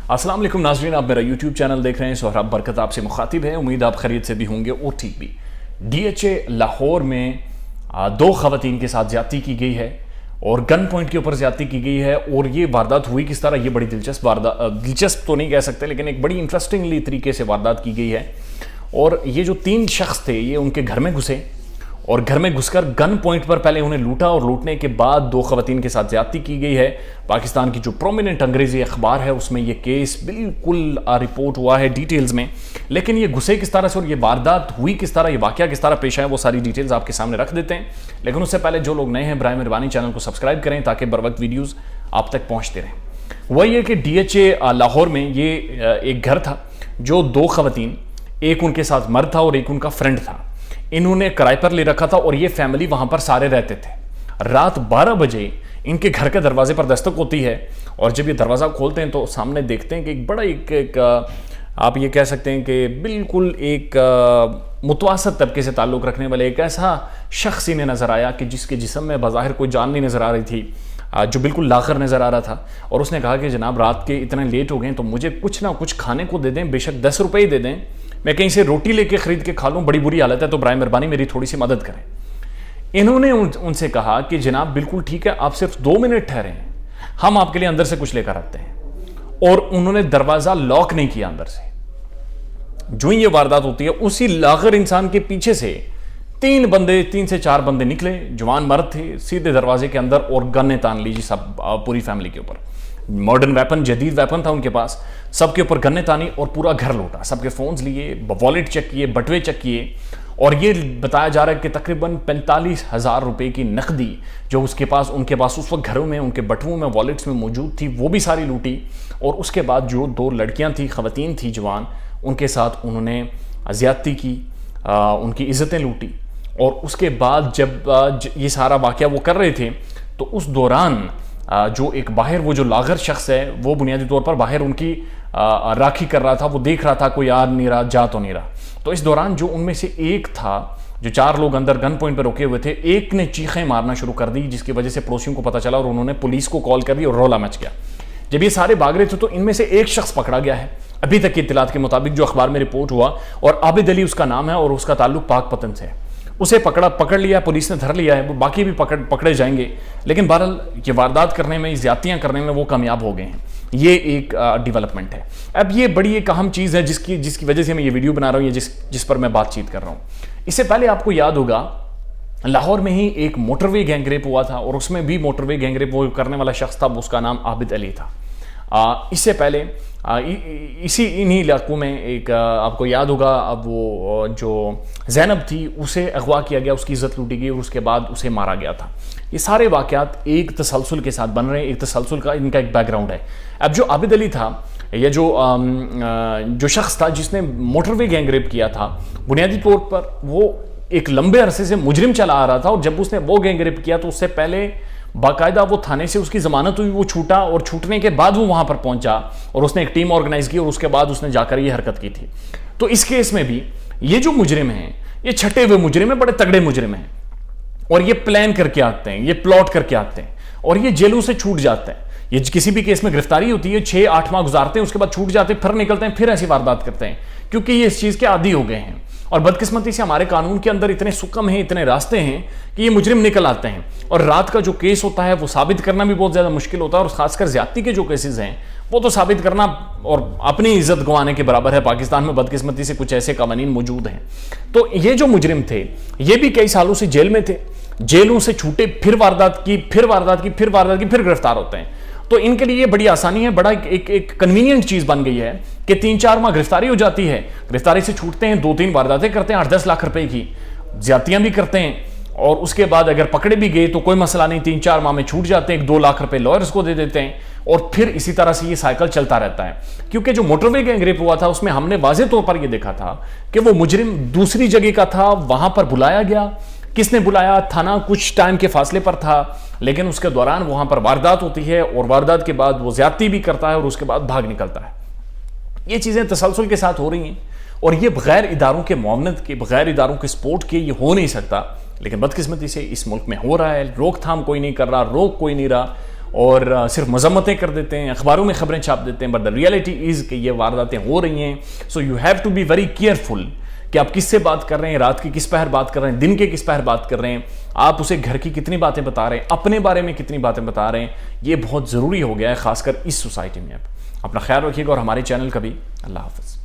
السلام علیکم ناظرین، آپ میرا یوٹیوب چینل دیکھ رہے ہیں. سہراب برکت آپ سے مخاطب ہے. امید آپ خیریت سے بھی ہوں گے اور ٹھیک بھی. ڈی ایچ اے لاہور میں 2 خواتین کے ساتھ زیادتی کی گئی ہے اور گن پوائنٹ کے اوپر زیادتی کی گئی ہے. اور یہ واردات ہوئی کس طرح، یہ بڑی دلچسپ تو نہیں کہہ سکتے لیکن ایک بڑی انٹرسٹنگلی طریقے سے واردات کی گئی ہے. اور یہ جو 3 شخص تھے یہ ان کے گھر میں گھسے اور گھر میں گھس کر گن پوائنٹ پر پہلے انہیں لوٹا اور لوٹنے کے بعد 2 خواتین کے ساتھ زیادتی کی گئی ہے. پاکستان کی جو پرومیننٹ انگریزی اخبار ہے اس میں یہ کیس بالکل رپورٹ ہوا ہے ڈیٹیلز میں. لیکن یہ گھسے کس طرح سے اور یہ واردات ہوئی کس طرح، یہ واقعہ کس طرح پیش آیا، وہ ساری ڈیٹیلز آپ کے سامنے رکھ دیتے ہیں. لیکن اس سے پہلے جو لوگ نئے ہیں برائے مہربانی چینل کو سبسکرائب کریں تاکہ بر وقت ویڈیوز آپ تک پہنچتے رہیں. وہ یہ کہ ڈی ایچ اے لاہور میں یہ ایک گھر تھا جو 2 خواتین، ایک ان کے ساتھ مرد تھا اور ایک ان کا فرینڈ تھا، انہوں نے کرائے پر لے رکھا تھا اور یہ فیملی وہاں پر سارے رہتے تھے. رات 12 بجے ان کے گھر کے دروازے پر دستک ہوتی ہے اور جب یہ دروازہ کھولتے ہیں تو سامنے دیکھتے ہیں کہ ایک بڑا ایک آپ یہ کہہ سکتے ہیں کہ بالکل ایک متوسط طبقے سے تعلق رکھنے والے ایک ایسا شخص انہیں نظر آیا کہ جس کے جسم میں بظاہر کوئی جان نہیں نظر آ رہی تھی، جو بالکل لاغر نظر آ رہا تھا. اور اس نے کہا کہ جناب رات کے اتنے لیٹ ہو گئے تو مجھے کچھ نہ کچھ کھانے کو دے دیں، بے شک 10 روپے ہی دے دیں، میں کہیں سے روٹی لے کے خرید کے کھا لوں، بڑی بری حالت ہے تو برائے مہربانی میری تھوڑی سی مدد کریں. انہوں نے ان سے کہا کہ جناب بالکل ٹھیک ہے، آپ صرف 2 منٹ ٹھہرے ہیں، ہم آپ کے لیے اندر سے کچھ لے کر آتے ہیں. اور انہوں نے دروازہ لاک نہیں کیا اندر سے. جو ہی یہ واردات ہوتی ہے اسی لاغر انسان کے پیچھے سے 3 سے 4 بندے نکلے، جوان مرد تھے، سیدھے دروازے کے اندر اور گنیں تان لیجیے سب پوری فیملی کے اوپر. ماڈرن ویپن، جدید ویپن تھا ان کے پاس، سب کے اوپر گنے تانی اور پورا گھر لوٹا. سب کے فونز لیے، والیٹ چیک کیے، بٹوے چیک کیے اور یہ بتایا جا رہا ہے کہ تقریباً 45,000 روپے کی نقدی جو ان کے پاس اس وقت گھروں میں، ان کے بٹووں میں، والیٹس میں موجود تھی، وہ بھی ساری لوٹی. اور اس کے بعد جو 2 لڑکیاں تھیں، خواتین تھیں جوان، ان کے ساتھ انہوں نے زیادتی کی، ان کی عزتیں لوٹی. اور اس کے بعد جب یہ سارا واقعہ وہ کر رہے تھے تو اس دوران جو ایک باہر وہ جو لاغر شخص ہے وہ بنیادی طور پر باہر ان کی راکھی کر رہا تھا، وہ دیکھ رہا تھا کوئی آ نہیں رہا، جا تو نہیں رہا. تو اس دوران جو ان میں سے ایک تھا، جو 4 لوگ اندر گن پوائنٹ پہ روکے ہوئے تھے، ایک نے چیخیں مارنا شروع کر دی جس کی وجہ سے پڑوسیوں کو پتہ چلا اور انہوں نے پولیس کو کال کر دی اور رولا مچ گیا. جب یہ سارے بھاگ رہے تھے تو ان میں سے ایک شخص پکڑا گیا ہے ابھی تک کی اطلاعات کے مطابق جو اخبار میں رپورٹ ہوا، اور عابد علی اس کا نام ہے اور اس کا تعلق پاک پتن سے ہے. اسے پکڑ لیا، پولیس نے دھر لیا ہے، وہ باقی بھی پکڑے جائیں گے. لیکن بہرحال یہ واردات کرنے میں، زیادتیاں کرنے میں وہ کامیاب ہو گئے ہیں. یہ ایک ڈیولپمنٹ ہے. اب یہ بڑی ایک اہم چیز ہے جس کی وجہ سے میں یہ ویڈیو بنا رہا ہوں، جس پر میں بات چیت کر رہا ہوں. اس سے پہلے آپ کو یاد ہوگا لاہور میں ہی ایک موٹر وے گینگ ریپ ہوا تھا اور اس میں بھی موٹر وے گینگ ریپ وہ کرنے والا شخص تھا، اس کا نام عابد علی تھا. اس سے پہلے انہی علاقوں میں ایک آپ کو یاد ہوگا اب وہ جو زینب تھی اسے اغوا کیا گیا، اس کی عزت لوٹی گئی اور اس کے بعد اسے مارا گیا تھا. یہ سارے واقعات ایک تسلسل کے ساتھ بن رہے ہیں، ایک تسلسل کا ان کا ایک بیک گراؤنڈ ہے. اب جو عابد علی تھا، یہ جو شخص تھا جس نے موٹر وے گینگ ریپ کیا تھا، بنیادی طور پر وہ ایک لمبے عرصے سے مجرم چلا آ رہا تھا. اور جب اس نے وہ گینگ ریپ کیا تو اس سے پہلے باقاعدہ وہ تھانے سے اس کی ضمانت ہوئی، وہ چھوٹا اور چھوٹنے کے بعد وہ وہاں پر پہنچا اور اس نے ایک ٹیم آرگنائز کی اور اس کے بعد اس نے جا کر یہ حرکت کی تھی. تو اس کیس میں بھی یہ جو مجرم ہیں، یہ چھٹے ہوئے مجرم ہیں، بڑے تگڑے مجرم ہیں اور یہ پلان کر کے آتے ہیں، یہ پلاٹ کر کے آتے ہیں اور یہ جیلوں سے چھوٹ جاتے ہیں. یہ کسی بھی کیس میں گرفتاری ہوتی ہے، 6-8 ماہ گزارتے ہیں، اس کے بعد چھوٹ جاتے ہیں، پھر نکلتے ہیں، پھر ایسی واردات کرتے ہیں کیونکہ یہ اس چیز کے عادی ہو گئے ہیں. اور بدقسمتی سے ہمارے قانون کے اندر اتنے سکم ہیں، اتنے راستے ہیں کہ یہ مجرم نکل آتے ہیں. اور رات کا جو کیس ہوتا ہے وہ ثابت کرنا بھی بہت زیادہ مشکل ہوتا ہے، اور خاص کر زیادتی کے جو کیسز ہیں وہ تو ثابت کرنا اور اپنی عزت گنوانے کے برابر ہے. پاکستان میں بدقسمتی سے کچھ ایسے قوانین موجود ہیں. تو یہ جو مجرم تھے یہ بھی کئی سالوں سے جیل میں تھے، جیلوں سے چھوٹے، پھر واردات کی، پھر گرفتار ہوتے ہیں. تو ان کے لیے یہ بڑی آسانی ہے، بڑا ایک کنوینینٹ چیز بن گئی ہے کہ 3-4 ماہ گرفتاری ہو جاتی ہے، گرفتاری سے چھوٹتے ہیں، 2-3 وارداتیں کرتے ہیں، 8-10 لاکھ روپے کی زیادتیاں بھی کرتے ہیں اور اس کے بعد اگر پکڑے بھی گئے تو کوئی مسئلہ نہیں، 3-4 ماہ میں چھوٹ جاتے ہیں، 1-2 لاکھ روپے لائرز کو دے دیتے ہیں اور پھر اسی طرح سے یہ سائیکل چلتا رہتا ہے. کیونکہ جو موٹر وے گینگ ریپ ہوا تھا اس میں ہم نے واضح طور پر یہ دیکھا تھا کہ وہ مجرم دوسری جگہ کا تھا، وہاں پر بلایا گیا. کس نے بلایا؟ تھانہ کچھ ٹائم کے فاصلے پر تھا لیکن اس کے دوران وہاں پر واردات ہوتی ہے اور واردات کے بعد وہ زیادتی بھی کرتا ہے اور اس کے بعد بھاگ نکلتا ہے. یہ چیزیں تسلسل کے ساتھ ہو رہی ہیں اور یہ بغیر اداروں کے معاونت کے، بغیر اداروں کے سپورٹ کے یہ ہو نہیں سکتا. لیکن بدقسمتی سے اس ملک میں ہو رہا ہے، روک تھام کوئی نہیں کر رہا، روک کوئی نہیں رہا اور صرف مذمتیں کر دیتے ہیں، اخباروں میں خبریں چھاپ دیتے ہیں، بٹ دا ریئلٹی از کہ یہ وارداتیں ہو رہی ہیں. So you have to be very careful کہ آپ کس سے بات کر رہے ہیں، رات کی کس پہر بات کر رہے ہیں، دن کے کس پہر بات کر رہے ہیں، آپ اسے گھر کی کتنی باتیں بتا رہے ہیں، اپنے بارے میں کتنی باتیں بتا رہے ہیں. یہ بہت ضروری ہو گیا ہے خاص کر اس سوسائٹی میں. اب اپنا خیال رکھیے گا اور ہمارے چینل کا بھی. اللہ حافظ.